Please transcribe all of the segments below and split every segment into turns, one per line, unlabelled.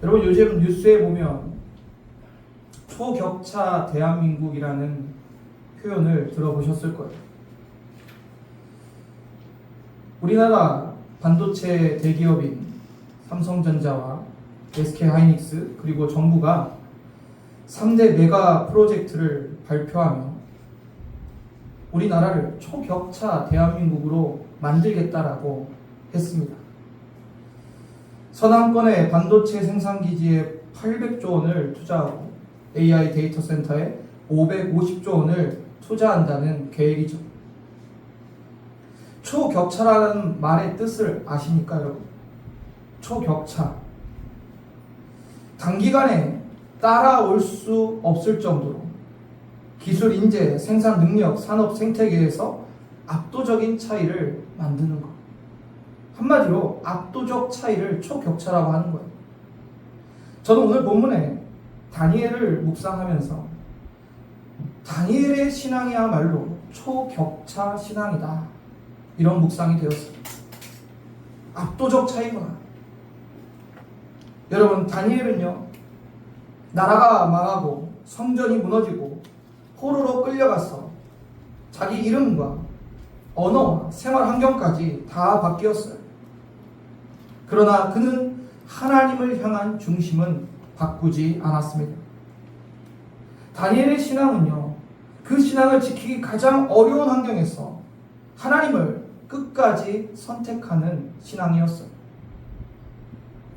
여러분 요즘 뉴스에 보면 초격차 대한민국이라는 표현을 들어보셨을 거예요. 우리나라 반도체 대기업인 삼성전자와 SK하이닉스 그리고 정부가 3대 메가 프로젝트를 발표하며 우리나라를 초격차 대한민국으로 만들겠다라고 했습니다. 서남권의 반도체 생산기지에 800조 원을 투자하고 AI 데이터 센터에 550조 원을 투자한다는 계획이죠. 초격차라는 말의 뜻을 아십니까, 여러분? 초격차. 단기간에 따라올 수 없을 정도로 기술 인재, 생산 능력, 산업 생태계에서 압도적인 차이를 만드는 것. 한마디로 압도적 차이를 초격차라고 하는 거예요. 저는 오늘 본문에 다니엘을 묵상하면서 다니엘의 신앙이야말로 초격차 신앙이다, 이런 묵상이 되었습니다. 압도적 차이구나. 여러분, 다니엘은요, 나라가 망하고 성전이 무너지고 포로로 끌려가서 자기 이름과 언어와 생활 환경까지 다 바뀌었어요. 그러나 그는 하나님을 향한 중심은 바꾸지 않았습니다. 다니엘의 신앙은요, 그 신앙을 지키기 가장 어려운 환경에서 하나님을 끝까지 선택하는 신앙이었어요.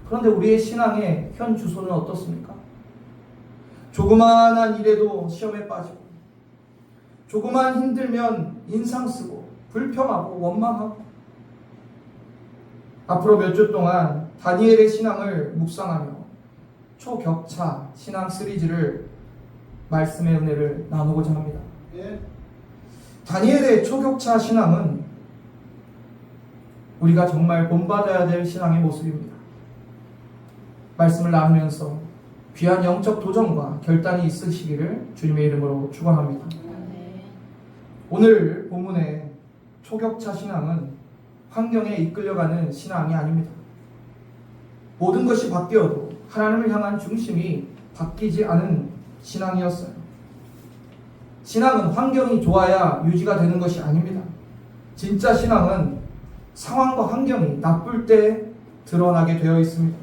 그런데 우리의 신앙의 현 주소는 어떻습니까? 조그마한 일에도 시험에 빠지고, 조그만 힘들면 인상 쓰고, 불평하고, 원망하고. 앞으로 몇 주 동안 다니엘의 신앙을 묵상하며 초격차 신앙 시리즈를 말씀의 은혜를 나누고자 합니다. 다니엘의 초격차 신앙은 우리가 정말 본받아야 될 신앙의 모습입니다. 말씀을 나누면서 귀한 영적 도전과 결단이 있으시기를 주님의 이름으로 축원합니다. 오늘 본문의 초격차 신앙은 환경에 이끌려가는 신앙이 아닙니다. 모든 것이 바뀌어도 하나님을 향한 중심이 바뀌지 않은 신앙이었어요. 신앙은 환경이 좋아야 유지가 되는 것이 아닙니다. 진짜 신앙은 상황과 환경이 나쁠 때 드러나게 되어 있습니다.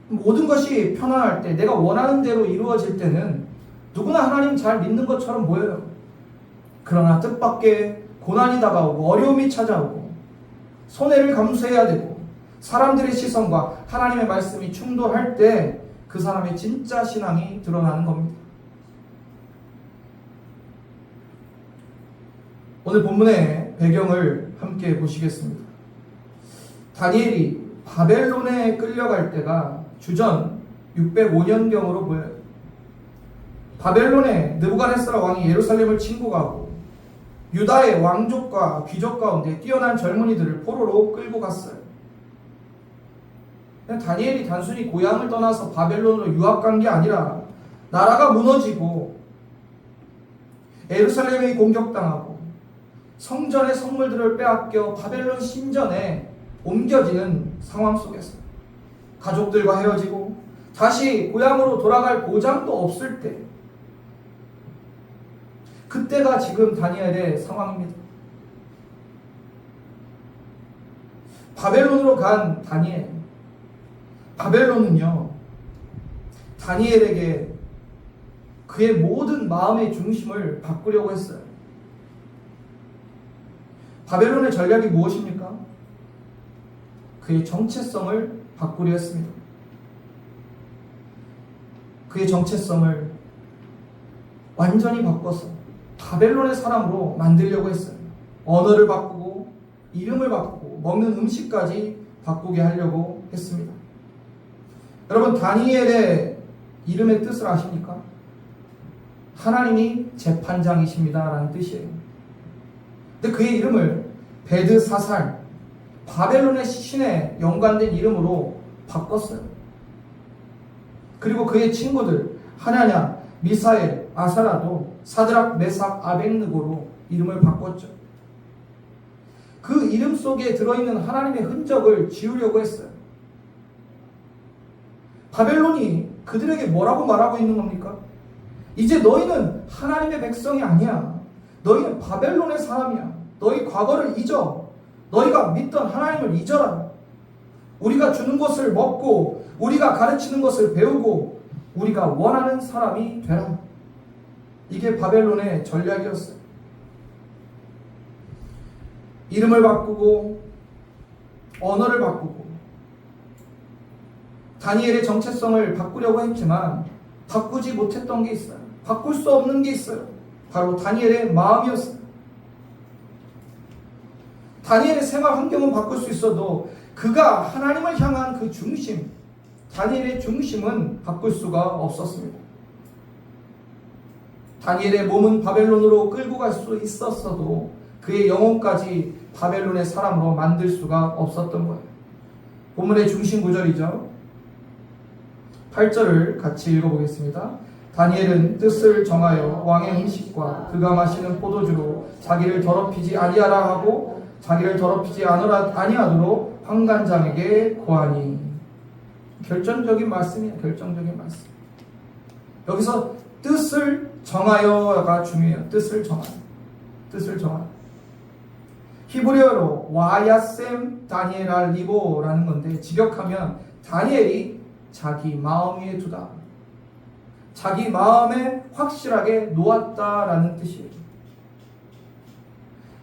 모든 것이 편안할 때, 내가 원하는 대로 이루어질 때는 누구나 하나님 잘 믿는 것처럼 보여요. 그러나 뜻밖의 고난이 다가오고 어려움이 찾아오고 손해를 감수해야 되고 사람들의 시선과 하나님의 말씀이 충돌할 때 그 사람의 진짜 신앙이 드러나는 겁니다. 오늘 본문의 배경을 함께 보시겠습니다. 다니엘이 바벨론에 끌려갈 때가 주전 605년경으로 보여요. 바벨론의 느부갓네살 왕이 예루살렘을 침공하고 유다의 왕족과 귀족 가운데 뛰어난 젊은이들을 포로로 끌고 갔어요. 다니엘이 단순히 고향을 떠나서 바벨론으로 유학 간 게 아니라 나라가 무너지고 예루살렘이 공격당하고 성전의 선물들을 빼앗겨 바벨론 신전에 옮겨지는 상황 속에서 가족들과 헤어지고 다시 고향으로 돌아갈 보장도 없을 때, 그때가 지금 다니엘의 상황입니다. 바벨론으로 간 다니엘. 바벨론은요, 다니엘에게 그의 모든 마음의 중심을 바꾸려고 했어요. 바벨론의 전략이 무엇입니까? 그의 정체성을 바꾸려 했습니다. 그의 정체성을 완전히 바꿔서 바벨론의 사람으로 만들려고 했어요. 언어를 바꾸고 이름을 바꾸고 먹는 음식까지 바꾸게 하려고 했습니다. 여러분, 다니엘의 이름의 뜻을 아십니까? 하나님이 재판장이십니다 라는 뜻이에요. 근데 그의 이름을 베드사살, 바벨론의 신에 연관된 이름으로 바꿨어요. 그리고 그의 친구들 하나냐, 미사엘, 아사라도 사드락, 메삭, 아벳느고로 이름을 바꿨죠. 그 이름 속에 들어있는 하나님의 흔적을 지우려고 했어요. 바벨론이 그들에게 뭐라고 말하고 있는 겁니까? 이제 너희는 하나님의 백성이 아니야. 너희는 바벨론의 사람이야. 너희 과거를 잊어. 너희가 믿던 하나님을 잊어라. 우리가 주는 것을 먹고 우리가 가르치는 것을 배우고 우리가 원하는 사람이 되라. 이게 바벨론의 전략이었어요. 이름을 바꾸고 언어를 바꾸고 다니엘의 정체성을 바꾸려고 했지만 바꾸지 못했던 게 있어요. 바꿀 수 없는 게 있어요. 바로 다니엘의 마음이었어요. 다니엘의 생활 환경은 바꿀 수 있어도 그가 하나님을 향한 그 중심, 다니엘의 중심은 바꿀 수가 없었습니다. 다니엘의 몸은 바벨론으로 끌고 갈 수 있었어도 그의 영혼까지 바벨론의 사람으로 만들 수가 없었던 거예요. 본문의 중심 구절이죠. 8절을 같이 읽어보겠습니다. 다니엘은 뜻을 정하여 왕의 음식과 그가 마시는 포도주로 자기를 더럽히지 아니하라 하고 자기를 더럽히지 아니하도록 환관장에게 고하니. 결정적인 말씀이에요. 결정적인 말씀. 여기서 뜻을 정하여가 중요해요. 뜻을 정하여. 뜻을 정하여. 히브리어로 와야셈 다니엘알 리보라는 건데 직역하면 다니엘이 자기 마음 위에 두다. 자기 마음에 확실하게 놓았다라는 뜻이에요.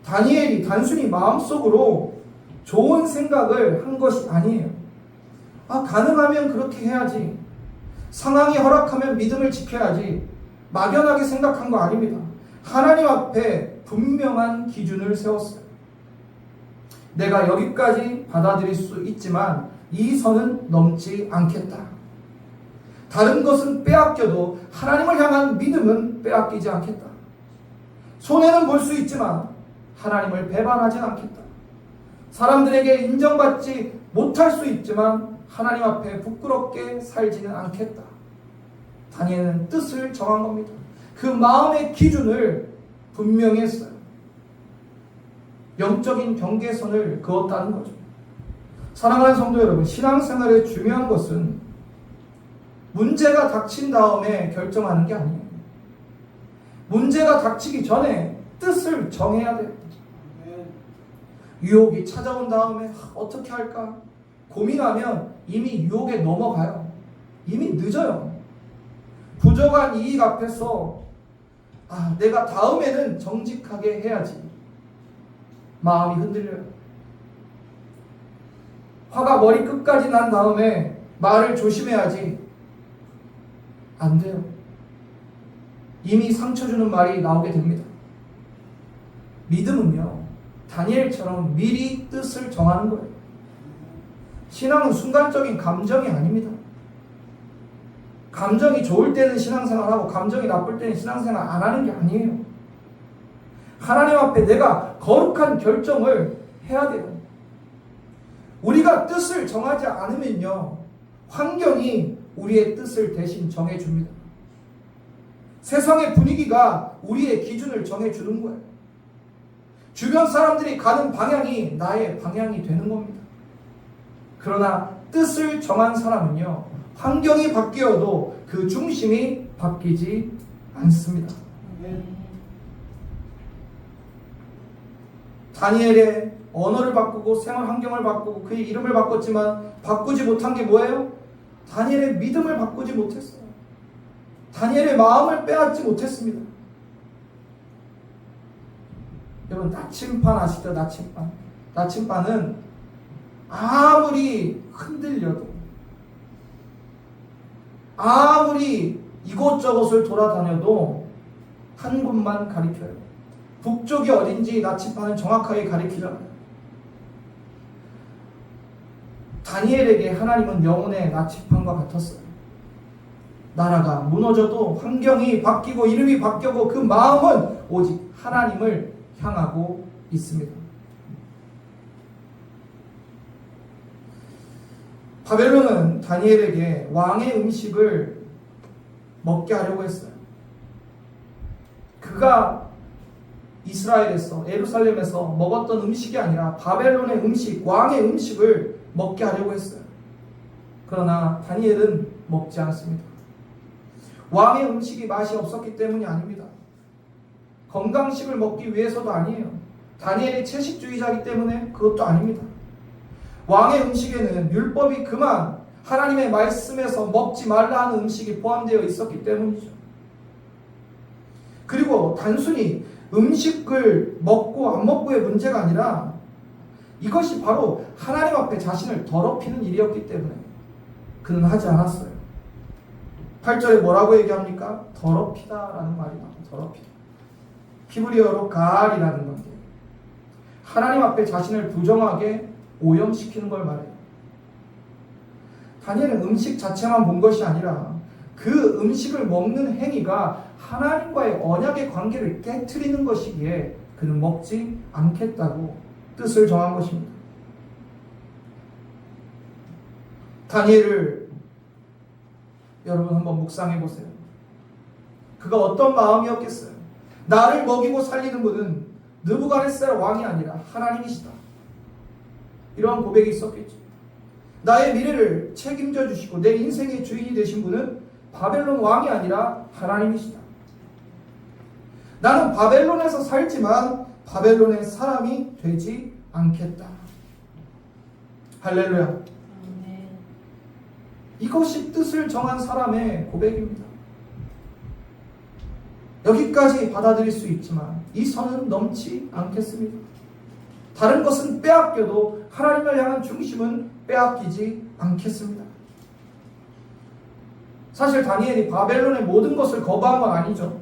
다니엘이 단순히 마음속으로 좋은 생각을 한 것이 아니에요. 가능하면 그렇게 해야지. 상황이 허락하면 믿음을 지켜야지. 막연하게 생각한 거 아닙니다. 하나님 앞에 분명한 기준을 세웠어요. 내가 여기까지 받아들일 수 있지만 이 선은 넘지 않겠다. 다른 것은 빼앗겨도 하나님을 향한 믿음은 빼앗기지 않겠다. 손해는 볼 수 있지만 하나님을 배반하지 않겠다. 사람들에게 인정받지 못할 수 있지만 하나님 앞에 부끄럽게 살지는 않겠다. 다니엘은 뜻을 정한 겁니다. 그 마음의 기준을 분명히 했어요. 영적인 경계선을 그었다는 거죠. 사랑하는 성도 여러분, 신앙생활의 중요한 것은 문제가 닥친 다음에 결정하는 게 아니에요. 문제가 닥치기 전에 뜻을 정해야 돼요. 유혹이 찾아온 다음에 어떻게 할까 고민하면 이미 유혹에 넘어가요. 이미 늦어요. 부족한 이익 앞에서 내가 다음에는 정직하게 해야지. 마음이 흔들려요. 화가 머리 끝까지 난 다음에 말을 조심해야지. 안 돼요. 이미 상처 주는 말이 나오게 됩니다. 믿음은요, 다니엘처럼 미리 뜻을 정하는 거예요. 신앙은 순간적인 감정이 아닙니다. 감정이 좋을 때는 신앙생활하고 감정이 나쁠 때는 신앙생활 안 하는 게 아니에요. 하나님 앞에 내가 거룩한 결정을 해야 돼요. 우리가 뜻을 정하지 않으면요, 환경이 우리의 뜻을 대신 정해줍니다. 세상의 분위기가 우리의 기준을 정해주는 거예요. 주변 사람들이 가는 방향이 나의 방향이 되는 겁니다. 그러나 뜻을 정한 사람은요, 환경이 바뀌어도 그 중심이 바뀌지 않습니다. 다니엘의 언어를 바꾸고 생활 환경을 바꾸고 그의 이름을 바꿨지만 바꾸지 못한 게 뭐예요? 다니엘의 믿음을 바꾸지 못했어요. 다니엘의 마음을 빼앗지 못했습니다. 여러분, 나침반 아시죠? 나침반. 나침반은 아무리 흔들려도, 아무리 이곳저곳을 돌아다녀도 한 곳만 가리켜요. 북쪽이 어딘지 나침반은 정확하게 가리키잖아요. 다니엘에게 하나님은 영혼의 나침반과 같았어요. 나라가 무너져도 환경이 바뀌고 이름이 바뀌고 그 마음은 오직 하나님을 향하고 있습니다. 바벨론은 다니엘에게 왕의 음식을 먹게 하려고 했어요. 그가 이스라엘에서, 예루살렘에서 먹었던 음식이 아니라 바벨론의 음식, 왕의 음식을 먹게 하려고 했어요. 그러나 다니엘은 먹지 않습니다. 왕의 음식이 맛이 없었기 때문이 아닙니다. 건강식을 먹기 위해서도 아니에요. 다니엘이 채식주의자이기 때문에 그것도 아닙니다. 왕의 음식에는 율법이 그만 하나님의 말씀에서 먹지 말라 하는 음식이 포함되어 있었기 때문이죠. 그리고 단순히 음식을 먹고 안 먹고의 문제가 아니라 이것이 바로 하나님 앞에 자신을 더럽히는 일이었기 때문에 그는 하지 않았어요. 8절에 뭐라고 얘기합니까? 더럽히다라는 말이 나와요. 더럽히다. 히브리어로 가알이라는 건데 하나님 앞에 자신을 부정하게 오염시키는 걸 말해요. 다니엘은 음식 자체만 본 것이 아니라 그 음식을 먹는 행위가 하나님과의 언약의 관계를 깨트리는 것이기에 그는 먹지 않겠다고 뜻을 정한 것입니다. 다니엘을 여러분 한번 묵상해 보세요. 그가 어떤 마음이었겠어요? 나를 먹이고 살리는 분은 느부갓네살 왕이 아니라 하나님이시다. 이러한 고백이 있었겠죠. 나의 미래를 책임져 주시고 내 인생의 주인이 되신 분은 바벨론 왕이 아니라 하나님이시다. 나는 바벨론에서 살지만 바벨론의 사람이 되지 않겠다. 할렐루야.
아멘.
이것이 뜻을 정한 사람의 고백입니다. 여기까지 받아들일 수 있지만 이 선은 넘지 않겠습니다. 다른 것은 빼앗겨도 하나님을 향한 중심은 빼앗기지 않겠습니다. 사실 다니엘이 바벨론의 모든 것을 거부한 건 아니죠.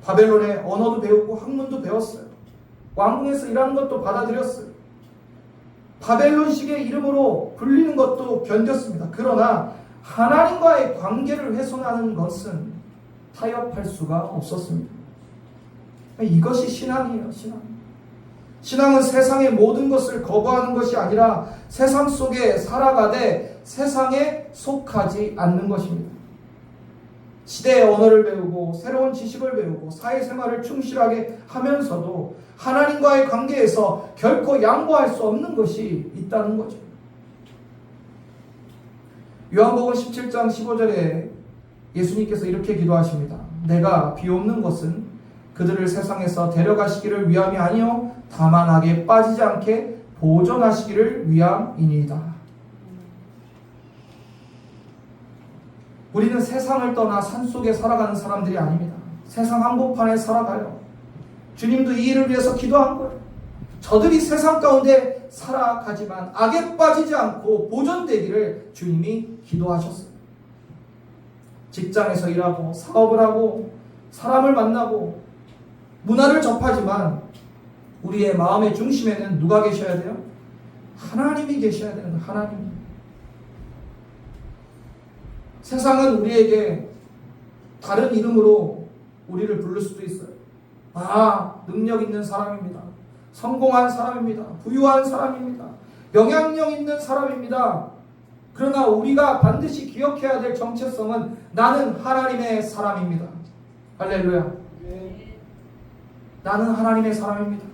바벨론의 언어도 배우고 학문도 배웠어요. 왕궁에서 일하는 것도 받아들였어요. 바벨론식의 이름으로 불리는 것도 견뎠습니다. 그러나 하나님과의 관계를 훼손하는 것은 타협할 수가 없었습니다. 이것이 신앙이에요. 신앙은 세상의 모든 것을 거부하는 것이 아니라 세상 속에 살아가되 세상에 속하지 않는 것입니다. 시대의 언어를 배우고 새로운 지식을 배우고 사회생활을 충실하게 하면서도 하나님과의 관계에서 결코 양보할 수 없는 것이 있다는 거죠. 요한복음 17장 15절에 예수님께서 이렇게 기도하십니다. 내가 비옵는 것은 그들을 세상에서 데려가시기를 위함이 아니요 다만 악에 빠지지 않게 보존하시기를 위함이니이다. 우리는 세상을 떠나 산속에 살아가는 사람들이 아닙니다. 세상 한복판에 살아가요. 주님도 이 일을 위해서 기도한 거예요. 저들이 세상 가운데 살아가지만 악에 빠지지 않고 보존되기를 주님이 기도하셨어요. 직장에서 일하고 사업을 하고 사람을 만나고 문화를 접하지만 우리의 마음의 중심에는 누가 계셔야 돼요? 하나님이 계셔야 되는 거예요. 하나님. 세상은 우리에게 다른 이름으로 우리를 부를 수도 있어요. 능력 있는 사람입니다. 성공한 사람입니다. 부유한 사람입니다. 영향력 있는 사람입니다. 그러나 우리가 반드시 기억해야 될 정체성은 나는 하나님의 사람입니다. 할렐루야. 나는 하나님의 사람입니다.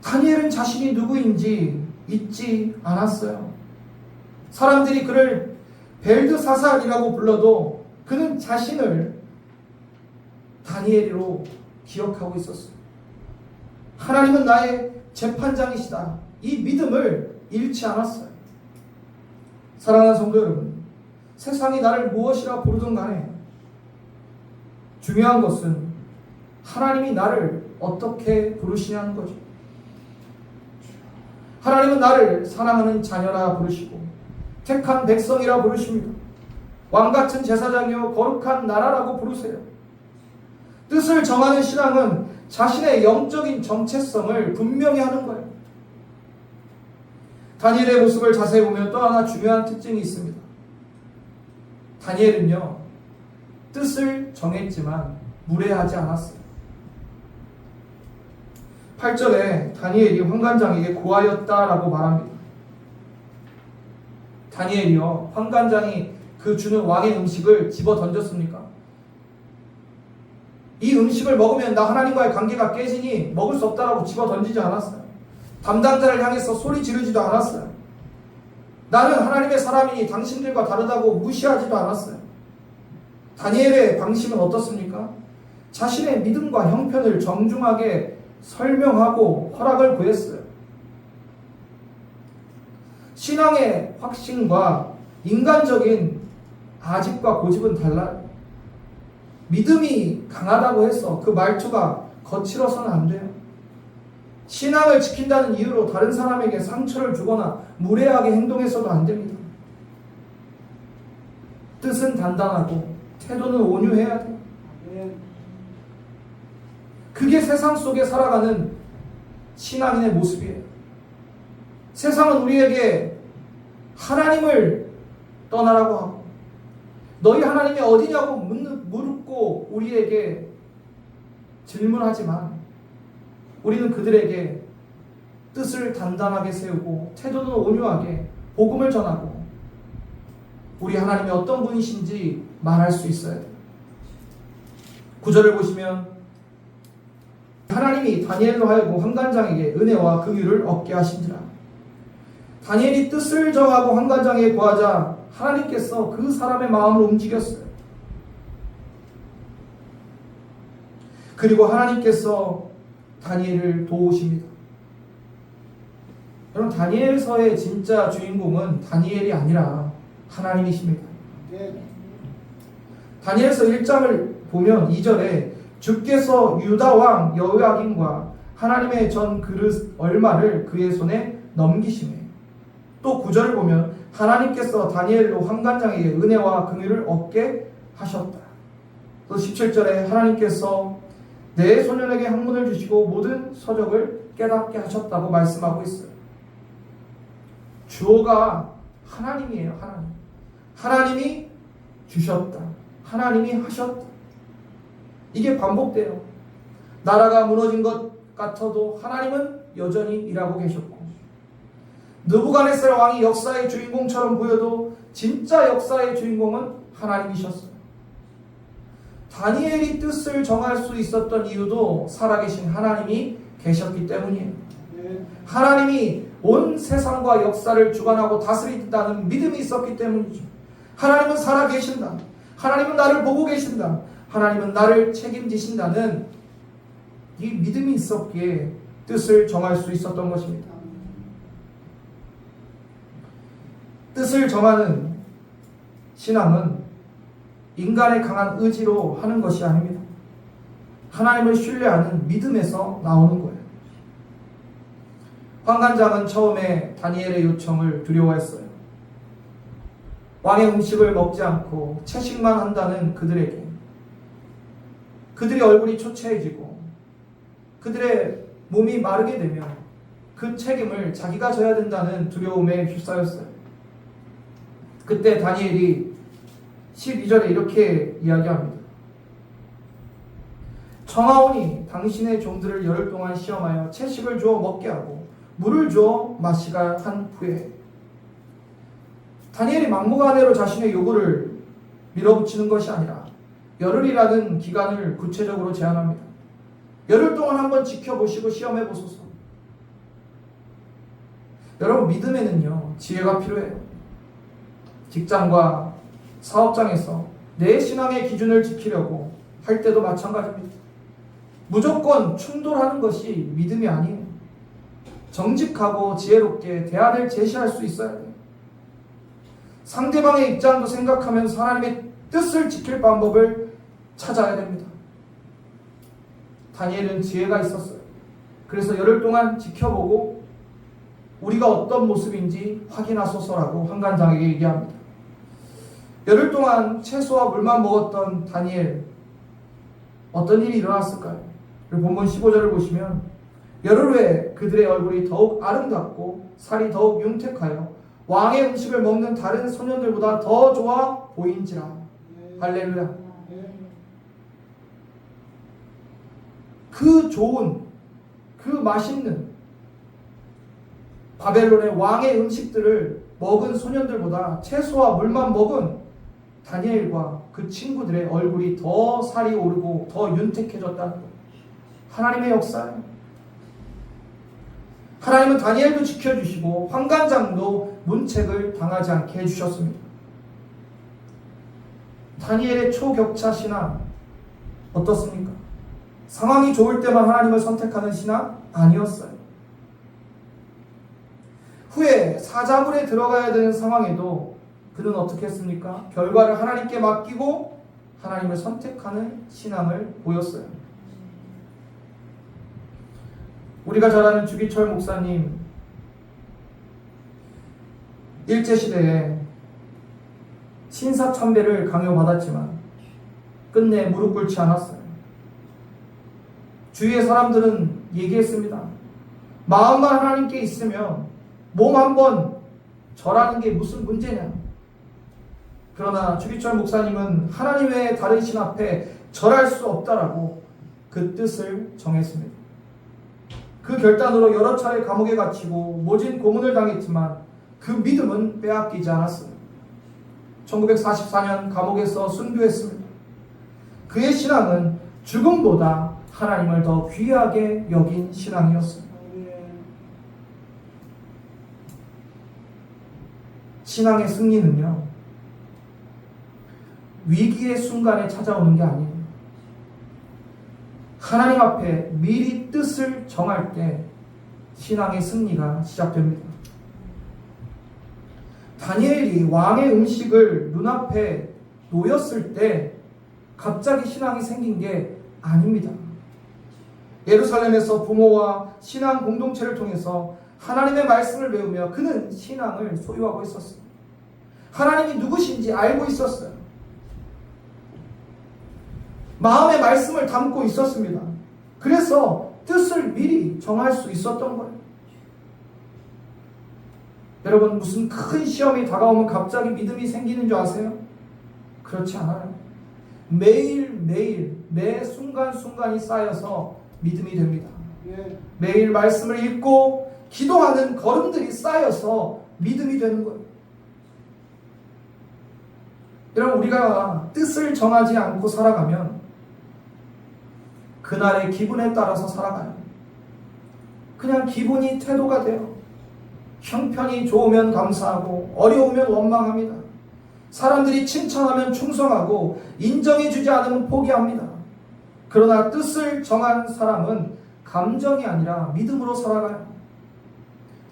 다니엘은 자신이 누구인지 잊지 않았어요. 사람들이 그를 벨드사살이라고 불러도 그는 자신을 다니엘로 기억하고 있었어요. 하나님은 나의 재판장이시다. 이 믿음을 잃지 않았어요. 사랑하는 성도 여러분, 세상이 나를 무엇이라 부르든 간에 중요한 것은 하나님이 나를 어떻게 부르시냐는 거죠. 하나님은 나를 사랑하는 자녀라 부르시고 택한 백성이라 부르십니다. 왕같은 제사장이요 거룩한 나라라고 부르세요. 뜻을 정하는 신앙은 자신의 영적인 정체성을 분명히 하는 거예요. 다니엘의 모습을 자세히 보면 또 하나 중요한 특징이 있습니다. 다니엘은요 뜻을 정했지만 무례하지 않았어요. 8절에 다니엘이 환관장에게 고하였다라고 말합니다. 다니엘이요 환관장이 그 주는 왕의 음식을 집어 던졌습니까? 이 음식을 먹으면 나 하나님과의 관계가 깨지니 먹을 수 없다라고 집어 던지지 않았어요. 담당자를 향해서 소리 지르지도 않았어요. 나는 하나님의 사람이니 당신들과 다르다고 무시하지도 않았어요. 다니엘의 방식은 어떻습니까? 자신의 믿음과 형편을 정중하게 설명하고 허락을 구했어요. 신앙의 확신과 인간적인 아집과 고집은 달라요. 믿음이 강하다고 해서 그 말투가 거칠어서는 안 돼요. 신앙을 지킨다는 이유로 다른 사람에게 상처를 주거나 무례하게 행동해서도 안 됩니다. 뜻은 단단하고 태도는 온유해야 돼요. 그게 세상 속에 살아가는 신앙인의 모습이에요. 세상은 우리에게 하나님을 떠나라고 하고 너희 하나님이 어디냐고 물고 우리에게 질문하지만 우리는 그들에게 뜻을 단단하게 세우고 태도는 온유하게 복음을 전하고 우리 하나님이 어떤 분이신지 말할 수 있어야 돼요. 9절을 보시면 하나님이 다니엘로 하여금 환관장에게 은혜와 긍휼을 얻게 하신지라. 다니엘이 뜻을 정하고 환관장에 구하자 하나님께서 그 사람의 마음을 움직였어요. 그리고 하나님께서 다니엘을 도우십니다. 여러분, 다니엘서의 진짜 주인공은 다니엘이 아니라 하나님이십니다. 다니엘서 1장을 보면 2절에 주께서 유다 왕 여호야긴과 하나님의 전 그릇 얼마를 그의 손에 넘기시매. 또 9절을 보면 하나님께서 다니엘로 환관장에게 은혜와 긍휼을 얻게 하셨다. 또 17절에 하나님께서 내 소년에게 학문을 주시고 모든 서적을 깨닫게 하셨다고 말씀하고 있어요. 주어가 하나님이에요. 하나님이 주셨다. 하나님이 하셨다. 이게 반복돼요. 나라가 무너진 것 같아도 하나님은 여전히 일하고 계셨고, 느부갓네살 왕이 역사의 주인공처럼 보여도 진짜 역사의 주인공은 하나님이셨어요. 다니엘이 뜻을 정할 수 있었던 이유도 살아계신 하나님이 계셨기 때문이에요. 하나님이 온 세상과 역사를 주관하고 다스린다는 믿음이 있었기 때문이죠. 하나님은 살아계신다. 하나님은 나를 보고 계신다. 하나님은 나를 책임지신다는 이 믿음이 있었기에 뜻을 정할 수 있었던 것입니다. 뜻을 정하는 신앙은 인간의 강한 의지로 하는 것이 아닙니다. 하나님을 신뢰하는 믿음에서 나오는 거예요. 환관장은 처음에 다니엘의 요청을 두려워했어요. 왕의 음식을 먹지 않고 채식만 한다는 그들에게 그들의 얼굴이 초췌해지고 그들의 몸이 마르게 되면 그 책임을 자기가 져야 된다는 두려움에 휩싸였어요. 그때 다니엘이 12절에 이렇게 이야기합니다. 청하오니 당신의 종들을 열흘 동안 시험하여 채식을 주어 먹게 하고 물을 주어 마시게 한 후에. 다니엘이 막무가내로 자신의 요구를 밀어붙이는 것이 아니라 열흘이라는 기간을 구체적으로 제안합니다. 열흘 동안 한번 지켜보시고 시험해 보소서. 여러분, 믿음에는요 지혜가 필요해요. 직장과 사업장에서 내 신앙의 기준을 지키려고 할 때도 마찬가지입니다. 무조건 충돌하는 것이 믿음이 아니에요. 정직하고 지혜롭게 대안을 제시할 수 있어야 돼요. 상대방의 입장도 생각하면서 하나님의 뜻을 지킬 방법을 찾아야 됩니다. 다니엘은 지혜가 있었어요. 그래서 열흘 동안 지켜보고 우리가 어떤 모습인지 확인하소서라고 환관장에게 얘기합니다. 열흘 동안 채소와 물만 먹었던 다니엘, 어떤 일이 일어났을까요? 본문 15절을 보시면 열흘 후에 그들의 얼굴이 더욱 아름답고 살이 더욱 윤택하여 왕의 음식을 먹는 다른 소년들보다 더 좋아 보인지라. 할렐루야. 그 좋은, 그 맛있는 바벨론의 왕의 음식들을 먹은 소년들보다 채소와 물만 먹은 다니엘과 그 친구들의 얼굴이 더 살이 오르고 더 윤택해졌다는 것. 하나님의 역사예요. 하나님은 다니엘도 지켜주시고 환관장도 문책을 당하지 않게 해주셨습니다. 다니엘의 초격차 신앙 어떻습니까? 상황이 좋을 때만 하나님을 선택하는 신앙 아니었어요. 후에 사자굴에 들어가야 되는 상황에도 그는 어떻게 했습니까? 결과를 하나님께 맡기고 하나님을 선택하는 신앙을 보였어요. 우리가 잘 아는 주기철 목사님, 일제시대에 신사참배를 강요받았지만 끝내 무릎 꿇지 않았어요. 주위의 사람들은 얘기했습니다. 마음만 하나님께 있으면 몸 한번 절하는 게 무슨 문제냐. 그러나 주기철 목사님은 하나님 외에 다른 신 앞에 절할 수 없다라고 그 뜻을 정했습니다. 그 결단으로 여러 차례 감옥에 갇히고 모진 고문을 당했지만 그 믿음은 빼앗기지 않았어요. 1944년 감옥에서 순교했습니다. 그의 신앙은 죽음보다 하나님을 더 귀하게 여긴 신앙이었어요. 신앙의 승리는요, 위기의 순간에 찾아오는 게 아니에요. 하나님 앞에 미리 뜻을 정할 때 신앙의 승리가 시작됩니다. 다니엘이 왕의 음식을 눈앞에 놓였을 때 갑자기 신앙이 생긴 게 아닙니다. 예루살렘에서 부모와 신앙 공동체를 통해서 하나님의 말씀을 배우며 그는 신앙을 소유하고 있었어요. 하나님이 누구신지 알고 있었어요. 마음의 말씀을 담고 있었습니다. 그래서 뜻을 미리 정할 수 있었던 거예요. 여러분, 무슨 큰 시험이 다가오면 갑자기 믿음이 생기는 줄 아세요? 그렇지 않아요. 매일매일 매 순간순간이 쌓여서 믿음이 됩니다. 매일 말씀을 읽고 기도하는 걸음들이 쌓여서 믿음이 되는 거예요. 여러분, 우리가 뜻을 정하지 않고 살아가면 그날의 기분에 따라서 살아가요. 그냥 기분이 태도가 돼요. 형편이 좋으면 감사하고 어려우면 원망합니다. 사람들이 칭찬하면 충성하고 인정해주지 않으면 포기합니다. 그러나 뜻을 정한 사람은 감정이 아니라 믿음으로 살아가요.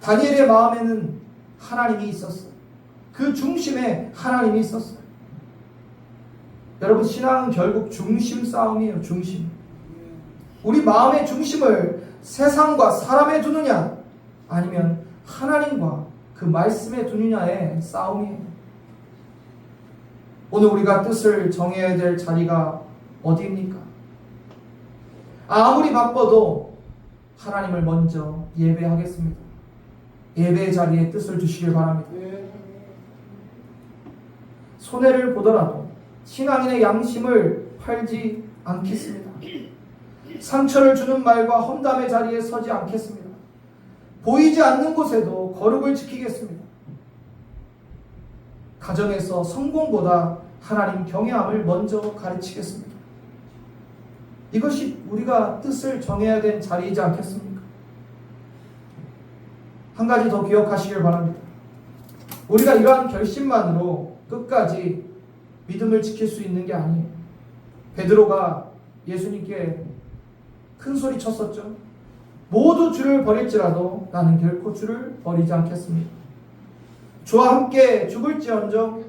다니엘의 마음에는 하나님이 있었어요. 그 중심에 하나님이 있었어요. 여러분, 신앙은 결국 중심 싸움이에요. 중심. 우리 마음의 중심을 세상과 사람에 두느냐 아니면 하나님과 그 말씀에 두느냐의 싸움이에요. 오늘 우리가 뜻을 정해야 될 자리가 어디입니까? 아무리 바빠도 하나님을 먼저 예배하겠습니다. 예배의 자리에 뜻을 두시길 바랍니다. 손해를 보더라도 신앙인의 양심을 팔지 않겠습니다. 상처를 주는 말과 험담의 자리에 서지 않겠습니다. 보이지 않는 곳에도 거룩을 지키겠습니다. 가정에서 성공보다 하나님 경외함을 먼저 가르치겠습니다. 이것이 우리가 뜻을 정해야 된 자리이지 않겠습니까? 한 가지 더 기억하시길 바랍니다. 우리가 이러한 결심만으로 끝까지 믿음을 지킬 수 있는 게 아니에요. 베드로가 예수님께 큰 소리 쳤었죠. 모두 주를 버릴지라도 나는 결코 주를 버리지 않겠습니다. 주와 함께 죽을지언정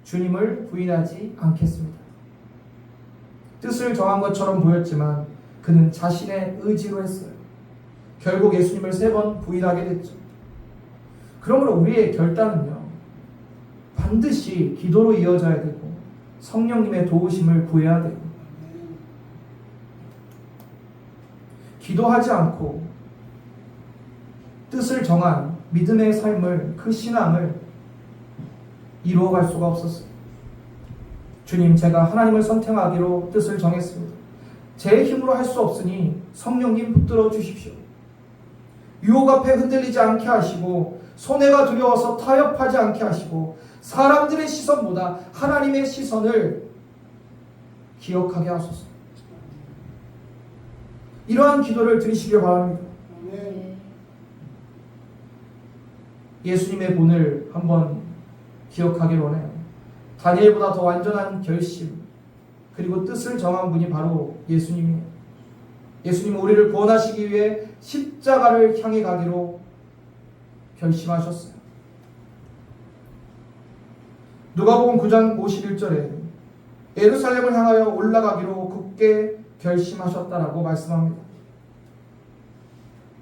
주님을 부인하지 않겠습니다. 뜻을 정한 것처럼 보였지만 그는 자신의 의지로 했어요. 결국 예수님을 3번 부인하게 됐죠. 그러므로 우리의 결단은요, 반드시 기도로 이어져야 되고 성령님의 도우심을 구해야 돼요. 기도하지 않고 뜻을 정한 믿음의 삶을, 그 신앙을 이루어갈 수가 없었어요. 주님, 제가 하나님을 선택하기로 뜻을 정했습니다. 제 힘으로 할 수 없으니 성령님 붙들어 주십시오. 유혹 앞에 흔들리지 않게 하시고 손해가 두려워서 타협하지 않게 하시고 사람들의 시선보다 하나님의 시선을 기억하게 하소서. 이러한 기도를 드리시길 바랍니다. 예수님의 본을 한번 기억하기로 원해요. 다니엘보다 더 완전한 결심 그리고 뜻을 정한 분이 바로 예수님이에요. 예수님은 우리를 구원하시기 위해 십자가를 향해 가기로 결심하셨어요. 누가복음 9장 51절에 예루살렘을 향하여 올라가기로 굳게 결심하셨다라고 말씀합니다.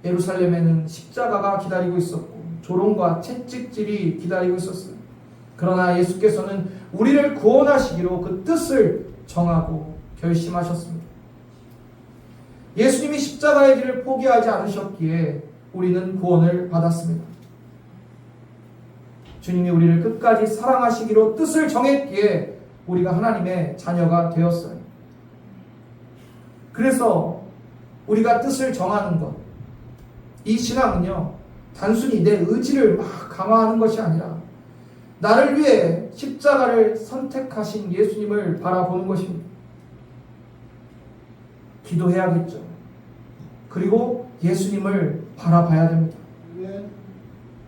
예루살렘에는 십자가가 기다리고 있었고 조롱과 채찍질이 기다리고 있었어요. 그러나 예수께서는 우리를 구원하시기로 그 뜻을 정하고 결심하셨습니다. 예수님이 십자가의 길을 포기하지 않으셨기에 우리는 구원을 받았습니다. 주님이 우리를 끝까지 사랑하시기로 뜻을 정했기에 우리가 하나님의 자녀가 되었어요. 그래서 우리가 뜻을 정하는 것, 이 신앙은요, 단순히 내 의지를 막 강화하는 것이 아니라 나를 위해 십자가를 선택하신 예수님을 바라보는 것입니다. 기도해야겠죠. 그리고 예수님을 바라봐야 됩니다.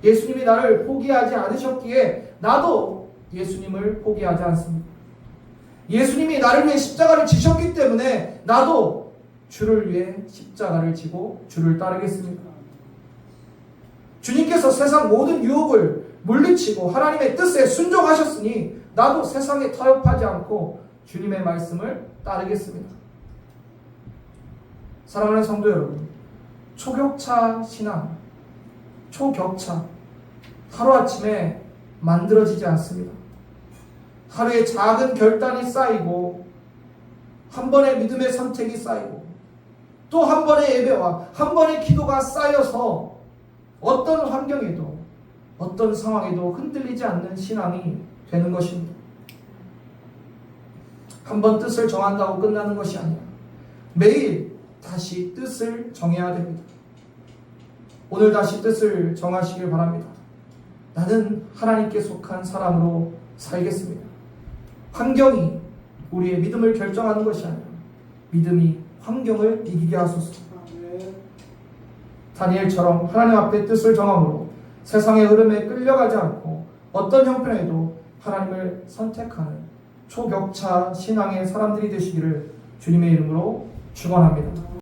예수님이 나를 포기하지 않으셨기에 나도 예수님을 포기하지 않습니다. 예수님이 나를 위해 십자가를 지셨기 때문에 나도 주를 위해 십자가를 지고 주를 따르겠습니다. 주님께서 세상 모든 유혹을 물리치고 하나님의 뜻에 순종하셨으니 나도 세상에 타협하지 않고 주님의 말씀을 따르겠습니다. 사랑하는 성도 여러분, 초격차 신앙, 초격차 하루아침에 만들어지지 않습니다. 하루에 작은 결단이 쌓이고 한 번의 믿음의 선택이 쌓이고 또 한 번의 예배와 한 번의 기도가 쌓여서 어떤 환경에도 어떤 상황에도 흔들리지 않는 신앙이 되는 것입니다. 한 번 뜻을 정한다고 끝나는 것이 아니라 매일 다시 뜻을 정해야 됩니다. 오늘 다시 뜻을 정하시길 바랍니다. 나는 하나님께 속한 사람으로 살겠습니다. 환경이 우리의 믿음을 결정하는 것이 아니라 믿음이 환경을 이기게 하소서. 다니엘처럼 하나님 앞에 뜻을 정함으로 세상의 흐름에 끌려가지 않고 어떤 형편에도 하나님을 선택하는 초격차 신앙의 사람들이 되시기를 주님의 이름으로 축원합니다.